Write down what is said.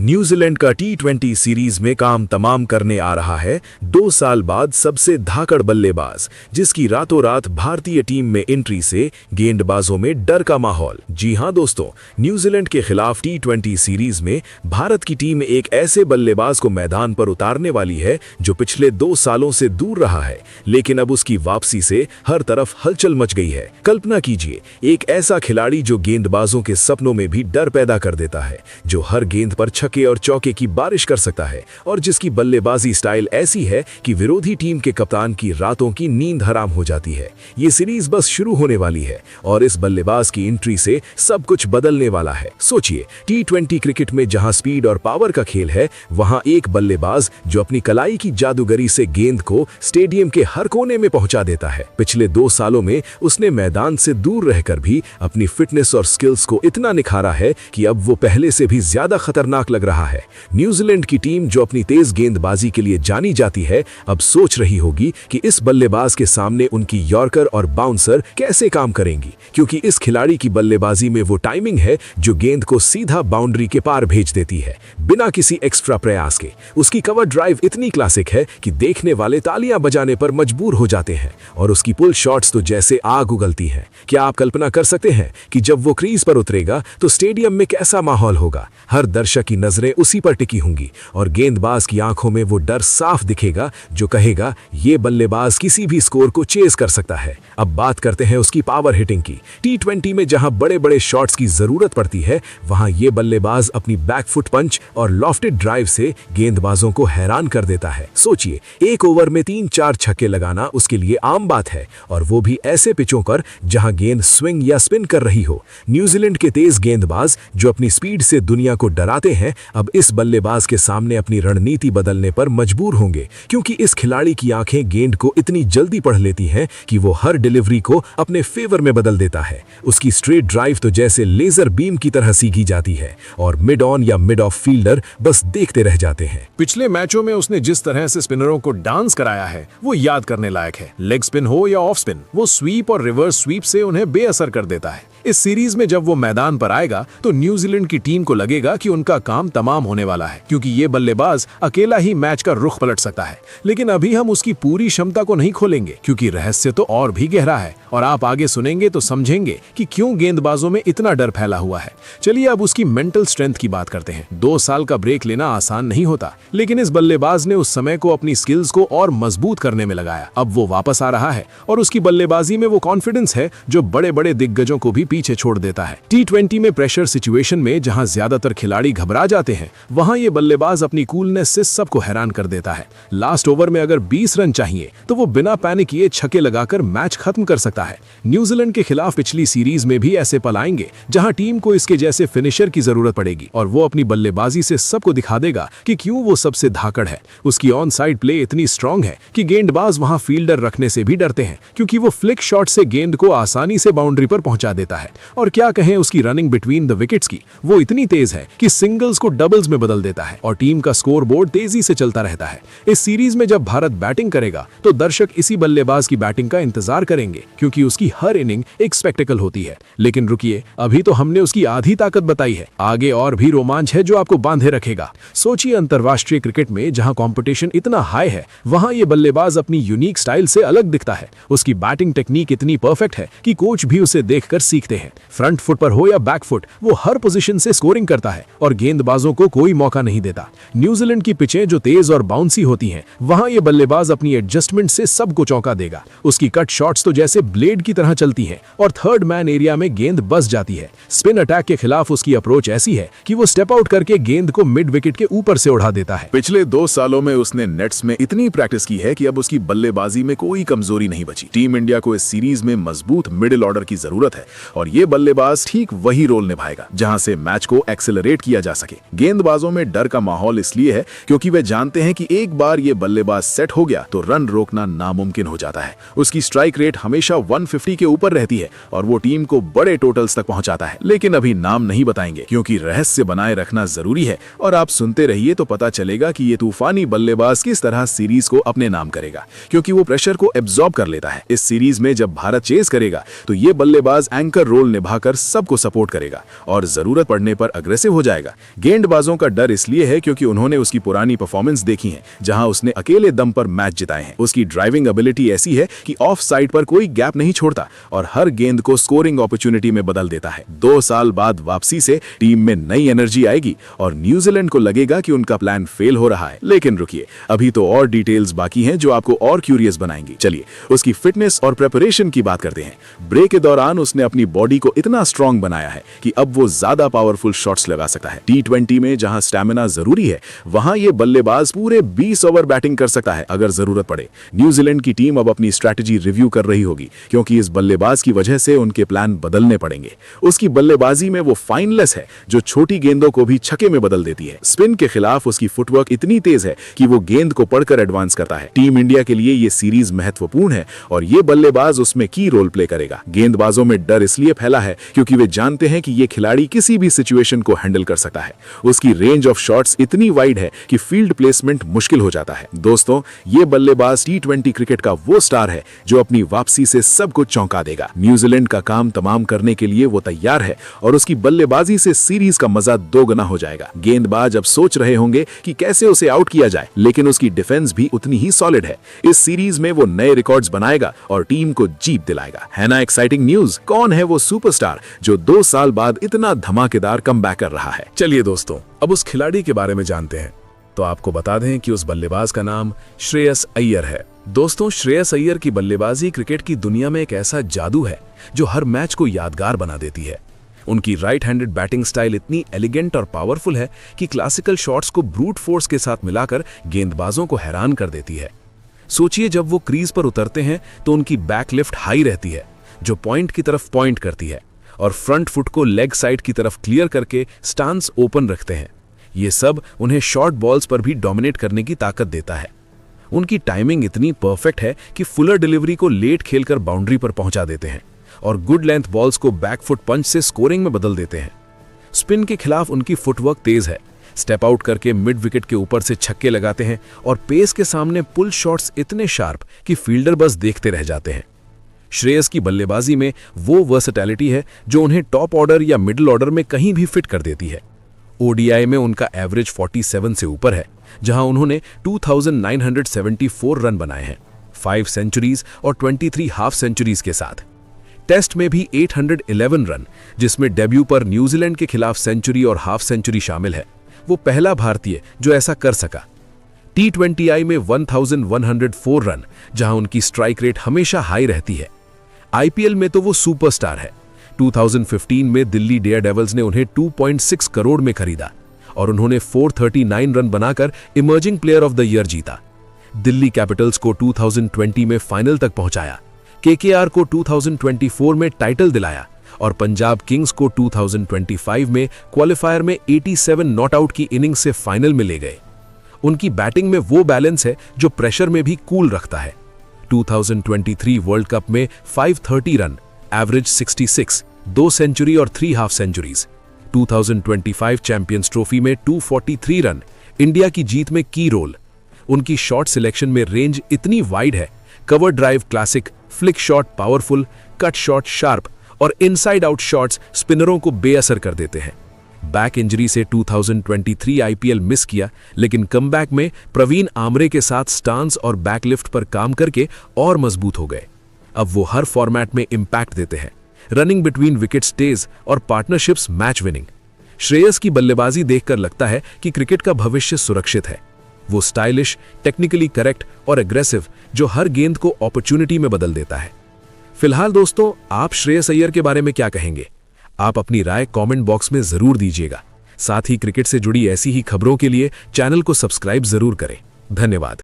New Zealand का टी20 series में काम तमाम करने आ रहा है 2 साल बाद सबसे धाकड़ बल्लेबाज, जिसकी रातों रात भारतीय टीम में एंट्री से गेंदबाजों में डर का माहौल। जी हां दोस्तों, न्यूजीलैंड के खिलाफ टी20 सीरीज में भारत की टीम एक ऐसे बल्लेबाज को मैदान पर उतारने वाली है जो पिछले 2 सालों से दूर रहा है, लेकिन अब उसकी वापसी से हर तरफ हलचल मच गई है। कल्पना कीजिए, एक ऐसा खिलाड़ी जो गेंदबाजों के सपनों में भी डर पैदा कर देता है, जो हर गेंद पर छक्के और चौके की बारिश कर सकता है और जिसकी बल्लेबाजी स्टाइल ऐसी है कि विरोधी टीम के कप्तान की रातों की नींद हराम हो जाती है। ये सीरीज बस शुरू होने वाली है और इस बल्लेबाज की एंट्री से सब कुछ बदलने वाला है। सोचिए, टी20 क्रिकेट में जहां स्पीड और पावर का खेल है, वहां एक बल्लेबाज जो अपनी कलाई की जादूगरी से गेंद को स्टेडियम के हर कोने में पहुंचा देता है। पिछले 2 सालों में उसने मैदान से दूर रहकर भी अपनी फिटनेस और स्किल्स को इतना निखारा है कि अब वो पहले से भी ज्यादा खतरनाक लग रहा है। न्यूजीलैंड की टीम जो अपनी तेज गेंदबाजी के लिए जानी जाती है, अब सोच रही होगी कि इस बल्लेबाज के सामने उनकी यॉर्कर और बाउंसर कैसे काम करेंगी, क्योंकि इस खिलाड़ी की बल्लेबाजी में वो टाइमिंग है जो गेंद को सीधा बाउंड्री के पार भेज देती है बिना किसी एक्स्ट्रा प्रयास के। उसकी कवर ड्राइव इतनी क्लासिक है कि देखने वाले तालियां बजाने पर मजबूर हो जाते हैं और उसकी पुल शॉट्स तो जैसे आग उगलती हैं। क्या आप कल्पना कर सकते हैं कि जब वो क्रीज पर उतरेगा तो स्टेडियम में कैसा माहौल होगा? हर दर्शक की नजरें उसी पर टिकी होंगी और गेंदबाज की आंखों में वो डर साफ दिखेगा जो कहेगा ये बल्लेबाज किसी भी स्कोर को चेज कर सकता है। अब बात करते हैं उसकी पावर हिटिंग की। टी20 में जहां बड़े बड़े शॉट्स की जरूरत पड़ती है, वहां ये बल्लेबाज अपनी बैकफुट पंच और लॉफ्टेड ड्राइव से गेंदबाजों को हैरान कर देता है। सोचिए, एक ओवर में 3-4 छक्के लगाना उसके लिए आम बात है, और वो भी ऐसे पिचों पर जहां गेंद स्विंग या स्पिन कर रही हो। न्यूजीलैंड के तेज गेंदबाज जो अपनी स्पीड से दुनिया को डराते हैं, अब इस बल्लेबाज के सामने अपनी रणनीति बदलने पर मजबूर होंगे, क्योंकि इस खिलाड़ी की आंखें गेंद को इतनी जल्दी पढ़ लेती हैं कि वो हर डिलीवरी को अपने फेवर में बदल देता है। उसकी स्ट्रेट ड्राइव तो जैसे लेजर बीम की तरह सीखी जाती है और मिड ऑन या मिड ऑफ फील्डर बस देखते रह जाते हैं। पिछले मैचों में उसने जिस तरह से स्पिनरों को डांस कराया है, वो याद करने लायक है। लेग स्पिन हो या ऑफ स्पिन, वो स्वीप और रिवर्स स्वीप से उन्हें बेअसर कर देता है। इस सीरीज में जब वो मैदान पर आएगा तो न्यूजीलैंड की टीम को लगेगा कि उनका काम तमाम होने वाला है, क्योंकि ये बल्लेबाज अकेला ही मैच का रुख पलट सकता है। लेकिन अभी हम उसकी पूरी क्षमता को नहीं खोलेंगे, क्योंकि रहस्य तो और भी गहरा है और आप आगे सुनेंगे तो समझेंगे कि क्यों गेंदबाजों में इतना डर फैला हुआ है। चलिए अब उसकी मेंटल स्ट्रेंथ की बात करते हैं। 2 साल का ब्रेक लेना आसान नहीं होता, लेकिन इस बल्लेबाज ने उस समय को अपनी स्किल्स को और मजबूत करने में लगाया। अब वो वापस आ रहा है और उसकी बल्लेबाजी में वो कॉन्फिडेंस है जो बड़े बड़े दिग्गजों को भी पीछे छोड़ देता है। टी20 में प्रेशर सिचुएशन में जहां ज्यादातर खिलाड़ी घबरा जाते हैं, वहां ये बल्लेबाज अपनी कूलनेस से सबको हैरान कर देता है। लास्ट ओवर में अगर 20 रन चाहिए तो वो बिना पैनिक किए छक्के लगाकर मैच खत्म कर सकता है। न्यूजीलैंड के खिलाफ पिछली सीरीज में भी ऐसे पल आएंगे जहां टीम को इसके जैसे फिनिशर की जरूरत पड़ेगी और वो अपनी बल्लेबाजी से सबको दिखा देगा कि क्यों वो सबसे धाकड़ है। उसकी ऑन साइड प्ले इतनी स्ट्रांग है कि गेंदबाज वहां फील्डर रखने से भी डरते हैं, क्योंकि वो फ्लिक शॉट से गेंद को आसानी से बाउंड्री पर पहुंचा देता है। और क्या कहें उसकी रनिंग बिटवीन द विकेट्स की, वो इतनी तेज है कि सिंगल्स को डबल्स में बदल देता है और टीम का स्कोर बोर्ड तेजी से चलता रहता है। इस सीरीज में जब भारत बैटिंग करेगा तो दर्शक इसी बल्लेबाज की बैटिंग का इंतजार करेंगे, क्योंकि उसकी हर इनिंग एक स्पेक्टेकल होती है। लेकिन रुकिए, अभी तो हमने उसकी आधी ताकत बताई है, आगे और भी रोमांच है जो आपको बांधे रखेगा। सोचिए, अंतरराष्ट्रीय क्रिकेट में जहां कंपटीशन इतना हाई है, वहां ये बल्लेबाज अपनी यूनिक स्टाइल से अलग दिखता है। उसकी बैटिंग टेक्निक इतनी परफेक्ट है कि कोच भी उसे देखकर सीखते हैं। फ्रंट फुट पर हो या बैक फुट, वो हर पोजीशन से स्कोरिंग करता है और गेंदबाजों को कोई मौका नहीं देता। न्यूजीलैंड की पिचें जो तेज और बाउंसी होती हैं, वहां ये बल्लेबाज अपनी एडजस्टमेंट से सबको चौंका देगा। उसकी कट शॉट्स तो जैसे ब्लेड की तरह चलती हैं और थर्ड मैन एरिया में गेंद बस जाती है। स्पिन अटैक के खिलाफ उसकी अप्रोच ऐसी है कि वो स्टेप आउट करके गेंद को मिड विकेट के ऊपर से उड़ा देता है। पिछले 2 सालों में उसने नेट्स में इतनी प्रैक्टिस की है कि अब उसकी बल्लेबाजी में कोई कमजोरी नहीं बची। टीम इंडिया को इस सीरीज में मजबूत मिडिल ऑर्डर की जरूरत है और ये बल्लेबाज ठीक वही रोल निभाएगा जहां से मैच को एक्सेलरेट किया जा सके। गेंदबाजों में डर का माहौल इसलिए है क्योंकि वे जानते हैं कि एक बार ये बल्लेबाज सेट हो गया तो रन रोकना नामुमकिन हो जाता है। उसकी स्ट्राइक रेट हमेशा 150 के ऊपर रहती है और वो टीम को बड़े टोटल्स तक पहुंचाता है। लेकिन अभी नाम नहीं बताएंगे क्योंकि रहस्य बनाए रखना जरूरी है और आप सुनते रहिए तो पता चलेगा कि ये तूफानी बल्लेबाज किस तरह सीरीज को अपने नाम करेगा, क्योंकि वो प्रेशर को एब्जॉर्ब कर लेता है। इस सीरीज में जब भारत चेस करेगा तो ये बल्लेबाज एंकर लीडर रोल निभाकर सबको सपोर्ट करेगा और जरूरत पड़ने पर अग्रेसिव हो जाएगा। गेंदबाजों का डर इसलिए है क्योंकि उन्होंने उसकी पुरानी परफॉर्मेंस देखी है, जहां उसने अकेले दम पर मैच जिताए हैं। उसकी ड्राइविंग एबिलिटी ऐसी है कि ऑफ साइड पर कोई गैप नहीं छोड़ता और हर गेंद को स्कोरिंग अपॉर्चुनिटी में बदल देता है। 2 साल बाद वापसी से टीम में नई एनर्जी आएगी और न्यूजीलैंड को लगेगा कि उनका प्लान फेल हो रहा है। लेकिन रुकिए, अभी तो और डिटेल्स बाकी हैं जो आपको और क्यूरियस बनाएंगी। चलिए उसकी फिटनेस और प्रिपरेशन की बात करते हैं। ब्रेक के दौरान उसने अपनी बॉडी को इतना स्ट्रांग बनाया है कि अब वो ज्यादा पावरफुल शॉट्स लगा सकता है। T20 में जहां स्टैमिना जरूरी है, वहां ये बल्लेबाज पूरे 20 ओवर बैटिंग कर सकता है अगर जरूरत पड़े। न्यूजीलैंड की टीम अब अपनी स्ट्रैटेजी रिव्यू कर रही होगी क्योंकि इस बल्लेबाज की वजह से उनके प्लान बदलने पड़ेंगे। उसकी बल्लेबाजी में वो फाइनलेस है जो छोटी गेंदों को भी छक्के में बदल देती है। स्पिन के खिलाफ उसकी फुटवर्क इतनी तेज है कि वो गेंद को पढ़कर एडवांस करता है। टीम इंडिया के लिए ये सीरीज महत्वपूर्ण है और ये बल्लेबाज उसमें की रोल प्ले करेगा। गेंदबाजों में डर इसलिए फैला है क्योंकि वे जानते हैं कि ये खिलाड़ी किसी भी सिचुएशन को हैंडल कर सकता है। उसकी रेंज ऑफ शॉट्स इतनी वाइड है कि फील्ड प्लेसमेंट मुश्किल हो जाता है। दोस्तों, ये बल्लेबाज T20 क्रिकेट का वो स्टार है जो अपनी वापसी से सबको चौंका देगा। न्यूजीलैंड का काम तमाम करने के लिए वो तैयार है और उसकी बल्लेबाजी से सीरीज का मजा 2 गुना हो जाएगा। गेंदबाज अब सोच रहे होंगे कि कैसे उसे आउट किया जाए, लेकिन उसकी डिफेंस भी उतनी ही सॉलिड है। इस सीरीज में वो नए रिकॉर्ड्स बनाएगा और टीम को जीत दिलाएगा। है ना एक्साइटिंग न्यूज? कौन है वो सुपरस्टार जो 2 साल बाद इतना धमाकेदार कमबैक कर रहा है? चलिए दोस्तों, अब उस खिलाड़ी के बारे में जानते हैं। तो आपको बता दें कि उस बल्लेबाज का नाम श्रेयस अय्यर है। दोस्तों, श्रेयस अय्यर की बल्लेबाजी क्रिकेट की दुनिया में एक ऐसा जादू है जो हर मैच को यादगार बना देती है। उनकी राइट हैंडेड बैटिंग स्टाइल इतनी एलिगेंट और पावरफुल है कि क्लासिकल शॉट्स को ब्रूट फोर्स के साथ मिलाकर गेंदबाजों को हैरान कर देती है। सोचिए, जब वो क्रीज पर उतरते हैं तो उनकी बैक लिफ्ट हाई रहती है जो पॉइंट की तरफ पॉइंट करती है और फ्रंट फुट को लेग साइड की तरफ क्लियर करके स्टांस ओपन रखते हैं। ये सब उन्हें शॉर्ट बॉल्स पर भी डोमिनेट करने की ताकत देता है। उनकी टाइमिंग इतनी परफेक्ट है कि फुलर डिलीवरी को लेट खेलकर बाउंड्री पर पहुंचा देते हैं और गुड लेंथ बॉल्स को बैकफुट पंच से स्कोरिंग में बदल देते हैं। स्पिन के खिलाफ उनकी फुटवर्क तेज है। स्टेप आउट करके मिड विकेट के ऊपर से छक्के लगाते हैं और पेस के सामने पुल शॉट्स इतने शार्प कि फील्डर बस देखते रह जाते हैं। श्रेयस की बल्लेबाजी में वो वर्सेटैलिटी है जो उन्हें टॉप ऑर्डर या मिडिल ऑर्डर में कहीं भी फिट कर देती है। ओडीआई में उनका एवरेज 47 से ऊपर है, जहां उन्होंने 2974 रन बनाए हैं, 5 सेंचुरीज और 23 हाफ सेंचुरीज के साथ। टेस्ट में भी 811 रन, जिसमें डेब्यू पर न्यूजीलैंड के खिलाफ सेंचुरी और हाफ सेंचुरी शामिल है। वो पहला भारतीय जो ऐसा कर सका। T20I में 1104 रन, जहां उनकी स्ट्राइक रेट हमेशा हाई रहती है। आईपीएल में तो वो सुपरस्टार है। 2015 में दिल्ली डेयरडेविल्स ने उन्हें 2.6 करोड़ में खरीदा और उन्होंने 439 रन बनाकर emerging player of the year जीता। दिल्ली कैपिटल्स को 2020 में फाइनल तक पहुंचाया, केकेआर को 2024 में टाइटल दिलाया और पंजाब किंग्स को 2025 में क्वालिफायर में 87 नॉट आउट की इनिंग्स से फाइनल में ले गए। उनकी बैटिंग में वो बैलेंस है जो प्रेशर में भी कूल रखता है। 2023 वर्ल्ड कप में 530 रन, एवरेज 66, 2 सेंचुरी और 3 हाफ सेंचुरीज। 2025 चैंपियंस ट्रॉफी में 243 रन, इंडिया की जीत में की रोल। उनकी शॉट सिलेक्शन में रेंज इतनी वाइड है, cover drive classic, flick shot powerful, cut shot sharp और इनसाइड आउट शॉट्स स्पिनरों को बेअसर कर देते हैं। बैक इंजरी से 2023 आईपीएल मिस किया, लेकिन कमबैक में प्रवीण आमरे के साथ स्टांस और बैकलिफ्ट पर काम करके और मजबूत हो गए। अब वो हर फॉर्मेट में इंपैक्ट देते हैं, रनिंग बिटवीन विकेट स्टेज और पार्टनरशिप्स मैच विनिंग। श्रेयस की बल्लेबाजी देखकर लगता है कि क्रिकेट का भविष्य सुरक्षित है। वो स्टाइलिश, टेक्निकली करेक्ट और एग्रेसिव, जो हर गेंद को अपॉर्चुनिटी में बदल देता है। फिलहाल दोस्तों, आप श्रेयस अय्यर के बारे में क्या कहेंगे? आप अपनी राय कमेंट बॉक्स में जरूर दीजिएगा। साथ ही क्रिकेट से जुड़ी ऐसी ही खबरों के लिए चैनल को सब्सक्राइब जरूर करें। धन्यवाद।